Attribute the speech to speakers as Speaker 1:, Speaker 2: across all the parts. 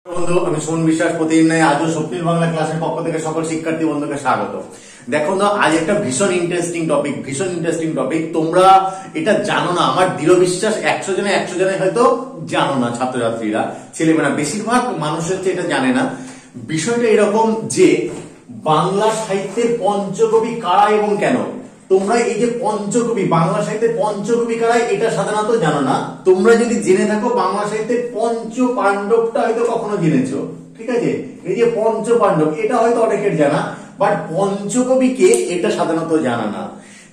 Speaker 1: বন্ধু, আমি সোন বিশ্বাস প্রতিদিন আজও স্বপ্নিল বাংলা ক্লাসের পক্ষ থেকে সকল শিক্ষার্থী বন্ধুকে স্বাগত। দেখো না, আজ একটা ভীষণ ইন্টারেস্টিং টপিক। তোমরা এটা জানো না, আমার দৃঢ় বিশ্বাস 100 জনে হয়তো জানো না, ছাত্রছাত্রীরা, ছেলেমেয়েরা, বেশিরভাগ মানুষ হচ্ছে এটা জানে না। বিষয়টা এরকম যে বাংলা সাহিত্যের পঞ্চকবি কারা এবং কেন। তোমরা এই যে পঞ্চকবি, বাংলা সাহিত্যের পঞ্চকবি কারা, এটা সাধারণত জানো না। তোমরা যদি জেনে থাকো বাংলা সাহিত্যের পঞ্চ পাণ্ডবটা হয়তো কখনো জেনেছো, ঠিক আছে? এই যে পঞ্চ পাণ্ডব, এটা হয়তো অনেকের জানা, বাট পঞ্চকবি কে এটা সাধারণত জানা না।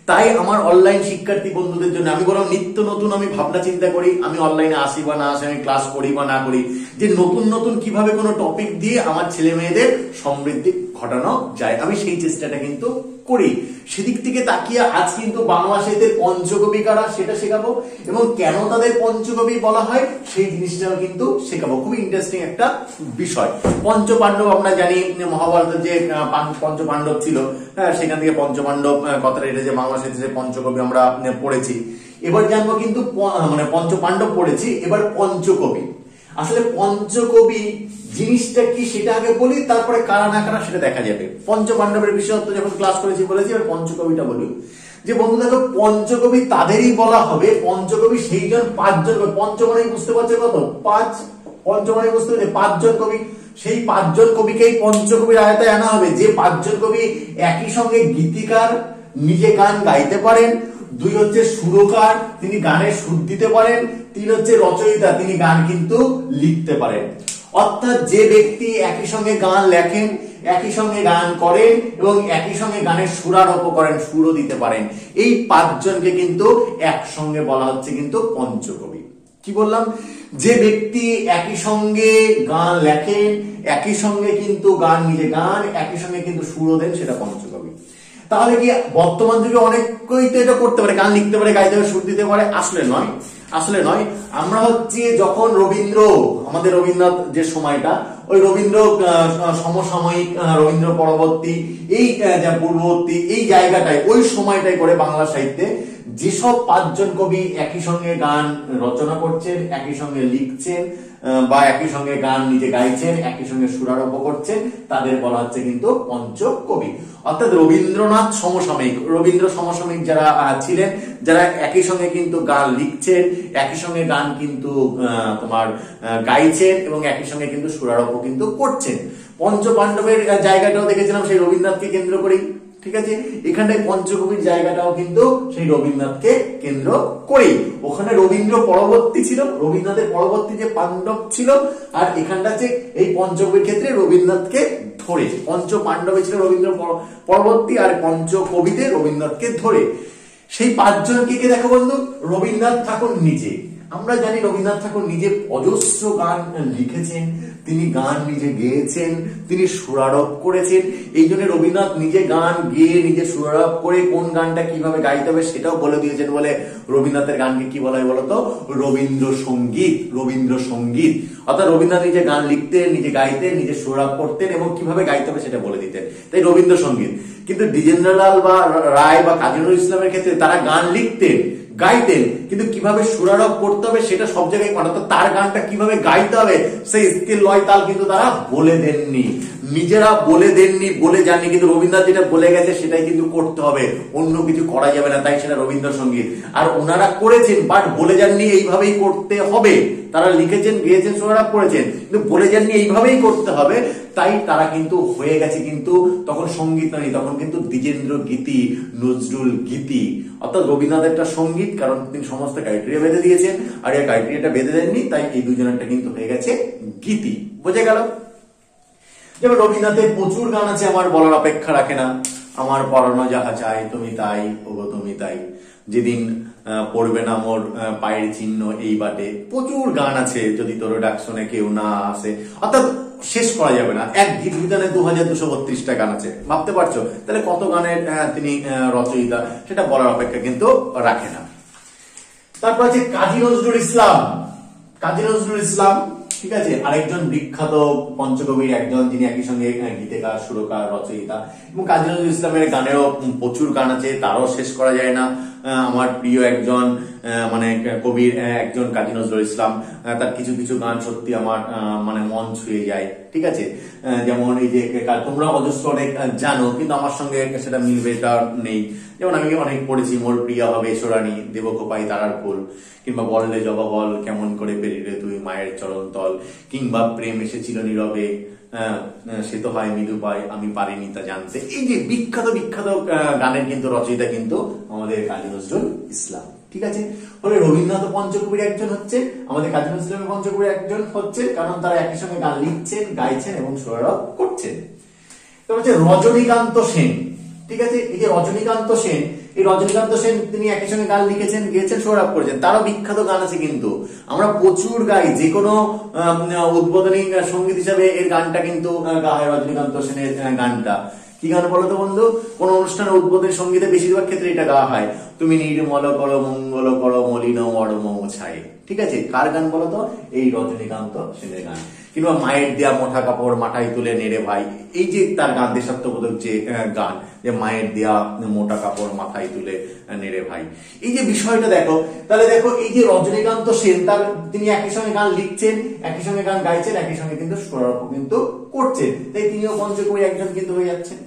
Speaker 1: তাই আমার অনলাইন শিক্ষার্থী বন্ধুদের জন্য আমি বরং নিত্য নতুন আমি ভাবনা চিন্তা করি, আমি অনলাইনে আসি বা না আসি, আমি ক্লাস করি বা না করি, যে নতুন কিভাবে কোনো টপিক দিয়ে আমার ছেলে মেয়েদের সমৃদ্ধি ঘটানো যায়, আমি সেই চেষ্টাটা কিন্তু করি। সেদিক থেকে তাকিয়ে আজ কিন্তু বাংলা সাহিত্যের পঞ্চকবি কারা সেটা শেখাবো, এবং কেন তাদের পঞ্চকবি বলা হয় সেই জিনিসটাও কিন্তু শেখাবো। খুবই ইন্টারেস্টিং একটা বিষয়। পঞ্চ পাণ্ডব আমরা জানি, মহাভারতের যে পঞ্চ পাণ্ডব ছিল, সেখান থেকে পঞ্চপাণ্ডব কথাটা এসেছে। বাংলা সাহিত্যের পঞ্চকবি আমরা পড়েছি, এবার জানবো কিন্তু মানে পঞ্চ পাণ্ডব পড়েছি, এবার পঞ্চকবি। আসলে পঞ্চকবি জিনিসটা কি সেটা আগে বলি, তারপরে কারা না কারা সেটা দেখা যাবে। পঞ্চ পাণ্ডবের বিশেষত্ব যখন ক্লাস করেছি বলেছি, এবার পঞ্চকবিটা বলি। যে বন্ধু দেখো, পঞ্চকবি তাদেরই বলা হবে, পঞ্চকবি সেইজন পাঁচজন। পঞ্চ মানে বুঝতে পারছো কত? পাঁচ। পঞ্চ মানে বুঝতে পারছো পাঁচজন কবি। সেই পাঁচজন কবিকেই পঞ্চকবির আয়তায় আনা হবে। যে পাঁচজন কবি একই সঙ্গে গীতিকার, নিজে গান গাইতে পারেন। দুই হচ্ছে সুরকার, তিনি গানের সুর দিতে পারেন। তিন হচ্ছে রচয়িতা, তিনি গান কিন্তু লিখতে পারেন। অর্থাৎ যে ব্যক্তি একই সঙ্গে গান লেখেন, একই সঙ্গে গান করেন এবং একই সঙ্গে গানের সুরারোপ করেন, সুরও দিতে পারেন, এই পাঁচজনকে কিন্তু একসঙ্গে বলা হচ্ছে কিন্তু পঞ্চকবি। কি বললাম? যে ব্যক্তি একই সঙ্গে গান লেখেন, একই সঙ্গে কিন্তু গান, নিজে গান, একই সঙ্গে কিন্তু সুরও দেন, সেটা পঞ্চকবি। তাহলে কি বর্তমান যুগে অনেকেই তো এটা করতে পারে, গান লিখতে পারে, গাইতে পারে, সুর দিতে পারে? আসলে নয়। আমরা হচ্ছে যখন আমাদের রবীন্দ্রনাথ যে সময়টা, ওই রবীন্দ্র সমসাময়িক, রবীন্দ্র পরবর্তী, এই পূর্ববর্তী, এই জায়গাটায়, ওই সময়টাই করে বাংলা সাহিত্যে যেসব পাঁচজন কবি একই সঙ্গে গান রচনা করছেন, একই সঙ্গে লিখছেন, বা একই সঙ্গে গান নিজে গাইছেন, একই সঙ্গে সুরারোপ করছেন, তাদের বলা হচ্ছে কিন্তু পঞ্চকবি। অর্থাৎ রবীন্দ্র সমসাময়িক যারা ছিলেন, যারা একই সঙ্গে কিন্তু গান লিখছেন, একই সঙ্গে গান কিন্তু তোমার গাইছেন এবং একই সঙ্গে কিন্তু সুরারোপ কিন্তু করছেন। পঞ্চ পাণ্ডবের জায়গাটাও দেখেছিলাম সেই রবীন্দ্রনাথকে কেন্দ্র করেই, ঠিক আছে? এখানটায় পঞ্চকবির জায়গাটাও কিন্তু সেই রবীন্দ্রনাথকে কেন্দ্র করেই। ওখানে রবীন্দ্র পরবর্তী ছিল, রবীন্দ্রনাথের পরবর্তী যে পাণ্ডব ছিল, আর এখানটা যে এই পঞ্চকবির ক্ষেত্রে রবীন্দ্রনাথকে ধরে, পঞ্চ পাণ্ডবে ছিল রবীন্দ্র পরবর্তী, আর পঞ্চকবিতে রবীন্দ্রনাথকে ধরে। সেই পাঁচজনকে কে দেখো বন্ধু? রবীন্দ্রনাথ ঠাকুর নিজে। আমরা জানি রবীন্দ্রনাথ ঠাকুর নিজে অজস্র গান লিখেছেন, তিনি গান নিজে গেয়েছেন, তিনি সুরারোপ করেছেন। এই জন্য রবীন্দ্রনাথ নিজে গান গেয়ে, নিজে সুরারোপ করে কোন গানটা কিভাবে গাইতে হবে সেটাও বলে দিয়েছেন বলে রবীন্দ্রনাথের গানকে কি বলা হয় বলতো? রবীন্দ্রসঙ্গীত। অর্থাৎ রবীন্দ্রনাথ নিজে গান লিখতেন, নিজে গাইতেন, নিজে সুরারোপ করতেন এবং কিভাবে গাইতে হবে সেটা বলে দিতেন, তাই রবীন্দ্রসঙ্গীত। কিন্তু দ্বিজেন্দ্রলাল বা রায় বা কাজী নজরুল ইসলামের ক্ষেত্রে তারা গান লিখতেন, গাইতেন, কিন্তু কিভাবে সুরারোপ করতে হবে সেটা সব জায়গায়, অর্থাৎ তার গানটা কিভাবে গাইতে হবে সেই স্কেল, লয়, তাল কিন্তু তারা বলে দেননি, নিজেরা বলে যাননি। কিন্তু রবীন্দ্রনাথ যেটা বলে গেছে সেটাই কিন্তু করতে হবে, অন্য কিছু করা যাবে না, তাই সেটা রবীন্দ্রসঙ্গীত। আর ওনারা করেছেন, বাট বলে যাননি এইভাবেই করতে হবে। তারা লিখেছেন, গেয়েছেন, সুরারোপ করেছেন, কিন্তু বলে যাননি এইভাবেই করতে হবে, তাই তারা কিন্তু হয়ে গেছে কিন্তু তখন সঙ্গীত নয়, তখন কিন্তু দ্বিজেন্দ্র গীতি, নজরুল গীতি। অর্থাৎ রবীন্দ্রনাথ একটা সঙ্গীত, কারণ তিনি সমস্ত ক্রাইটেরিয়া বেঁধে দিয়েছেন, আর এই ক্রাইটেরিয়াটা বেঁধে দেননি, তাই এই দুজনেরটা কিন্তু হয়ে গেছে গীতি। বোঝা গেল? যেমন রবীন্দ্রনাথের প্রচুর গান আছে, আমার বলার অপেক্ষা রাখে না। আমার পরানো যাহা চাই তুমি তাই, ওগো তুমি তাই, যেদিন পড়বে না মোর পায়ের চিহ্ন এই বাটে, প্রচুর গান আছে, যদি তোর ডাক শুনে কেউ না আসে। অর্থাৎ শেষ করা যাবে না। এক গীত বিতানে 2232টা গান আছে, ভাবতে পারছো? তাহলে কত গানের তিনি রচয়িতা সেটা বলার অপেক্ষা কিন্তু রাখে না। তারপর আছে কাজী নজরুল ইসলাম, ঠিক আছে, আরেকজন বিখ্যাত পঞ্চকবির একজন, যিনি একই সঙ্গে গীতিকার, সুরকার, রচয়িতা। এবং কাজী নজরুল ইসলামের গানেরও প্রচুর গান আছে, তারও শেষ করা যায় না। আমার প্রিয় একজন মানে কবির একজন কাজী নজরুল ইসলাম। তার কিছু কিছু গান সত্যি আমার মানে মন ছুঁয়ে যায়, ঠিক আছে। যেমন এই যে তোমরা অজস্র অনেক জানো, কিন্তু আমার সঙ্গে সেটা মিলবে এটা নেই। যেমন আমি অনেক পড়েছি, মোর প্রিয়া হবে সোরানি, দেব খোপাই তারার ফুল, কিংবা বললে জবা বল, কেমন করে পেরিলে তুই মায়ের চরণ তল, কিংবা প্রেম এসেছিল নীরবে, সে তো হয় মৃদু পায় আমি পারিনি তা জানতে। এই যে বিখ্যাত বিখ্যাত গানের কিন্তু রচয়িতা কিন্তু আমাদের কাজী নজরুল ইসলাম, ঠিক আছে। ফলে রবীন্দ্রনাথ পঞ্চকবির একজন হচ্ছে, আমাদের কাজী নজরুল ইসলামের পঞ্চকবির একজন হচ্ছে, কারণ তারা একই সঙ্গে গান লিখছেন, গাইছেন এবং সুরারোপ করছেন। তো হচ্ছে রজনীকান্ত সেন, ঠিক আছে। এই যে রজনীকান্ত সেন, এই রজনীকান্ত সেন তিনি একই সঙ্গে গান লিখেছেন, গেয়েছেন, সুরারোপ করেছেন। তারও বিখ্যাত গান আছে কিন্তু, আমরা প্রচুর গাই, যে কোনো উদ্বোধনী সঙ্গীত হিসাবে এর গানটা কিন্তু গা হয়, রজনীকান্ত সেনের গানটা। কি গান বলতো বন্ধু? কোন অনুষ্ঠানে উদ্বোধনী সঙ্গীতে বেশিরভাগ ক্ষেত্রে এটা গাওয়া হয়, তুমি নির্মল করো মঙ্গল করো মলিন মর্ম ছাই, ঠিক আছে। কার গান বলতো? এই রজনীকান্ত সেনের গান। কিংবা মায়ের দেয়া মোটা কাপড় মাথায় তুলে নেড়ে ভাই, এই যে তার গান, দেশাত্মবোধক যে গান, যে মায়ের দেয়া মোটা কাপড় মাথায় তুলে নেড়ে ভাই, এই যে বিষয়টা দেখো। তাহলে দেখো এই যে রজনীকান্ত সেন, তার তিনি একই সঙ্গে গান লিখছেন, একই সঙ্গে গান গাইছেন, একই সঙ্গে কিন্তু সুরারোপ কিন্তু করছেন, তাই তিনিও পঞ্চকবি একজন কিন্তু হয়ে যাচ্ছেন।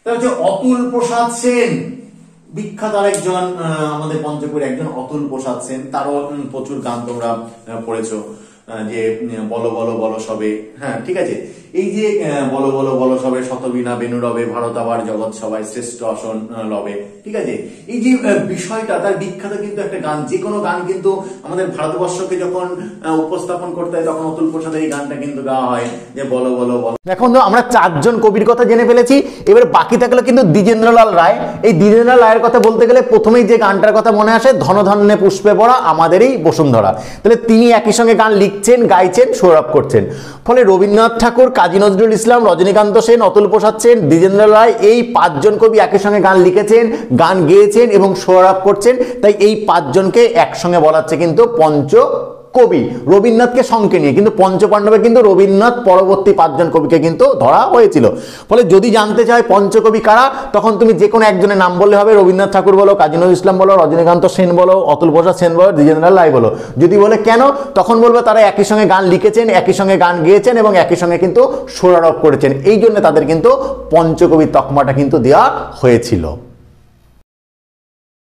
Speaker 1: তাহলে হচ্ছে অতুল প্রসাদ সেন, বিখ্যাত আরেকজন আমাদের পঞ্চকবির একজন অতুল প্রসাদ সেন। তারও প্রচুর গান তোমরা পড়েছো, যে বলো বলো বলো সবে, হ্যাঁ ঠিক আছে। এই যে বলো বলো বলো সবে, শতবীণা বেনু রবে, ভারত আবার জগৎ সবাই শ্রেষ্ঠ আসন লবে, ঠিক আছে। এই যে বিষয়টা, তার বিখ্যাত কিন্তু একটা গান। যে কোনো গান কিন্তু আমাদের ভারতবর্ষকে যখন উপস্থাপন করতে হয়, তখন অতুল প্রসাদের এই গানটা কিন্তু গাওয়া হয়, যে বলো বলো বলো। এখন তো আমরা 4 জন কবির কথা জেনে ফেলেছি, এবার বাকি থাকলো কিন্তু দ্বিজেন্দ্রলাল রায়। এই দ্বিজেন্দ্রলাল রায়ের কথা বলতে গেলে প্রথমেই যে গানটার কথা মনে আসে, ধনধান্যে পুষ্পে ভরা আমাদেরই বসুন্ধরা। তাহলে তিনি একই সঙ্গে গান লিখছেন, গাইছেন, সুরারোপ করছেন। ফলে রবীন্দ্রনাথ ঠাকুর, কাজী নজরুল ইসলাম, রজনীকান্ত সেন, অতুল প্রসাদ সেন, দ্বিজেন্দ্রলাল রায়, এই 5 জন কবি একই সঙ্গে গান লিখেছেন, গান গেয়েছেন এবং সুরারোপ করছেন। তাই এই 5 জনকে একসঙ্গে বলা হচ্ছে কিন্তু পঞ্চকবি, রবীন্দ্রনাথকে সঙ্গে নিয়ে। কিন্তু পঞ্চপাণ্ডবে কিন্তু রবীন্দ্রনাথ পরবর্তী 5 জন কবিকে কিন্তু ধরা হয়েছিল। ফলে যদি জানতে চাই পঞ্চকবি কারা, তখন তুমি যে কোনো একজনের নাম বললে হবে। রবীন্দ্রনাথ ঠাকুর বলো, কাজী নজরুল ইসলাম বলো, রজনীকান্ত সেন বলো, অতুল প্রসাদ সেন বলো, দ্বিজেন্দ্রলাল রায় বলো। যদি বলে কেন, তখন বলবে তারা একই সঙ্গে গান লিখেছেন, একই সঙ্গে গান গেয়েছেন এবং একই সঙ্গে কিন্তু সুরারোপ করেছেন। এই জন্য তাদের কিন্তু পঞ্চকবির তকমাটা কিন্তু দেওয়া হয়েছিল।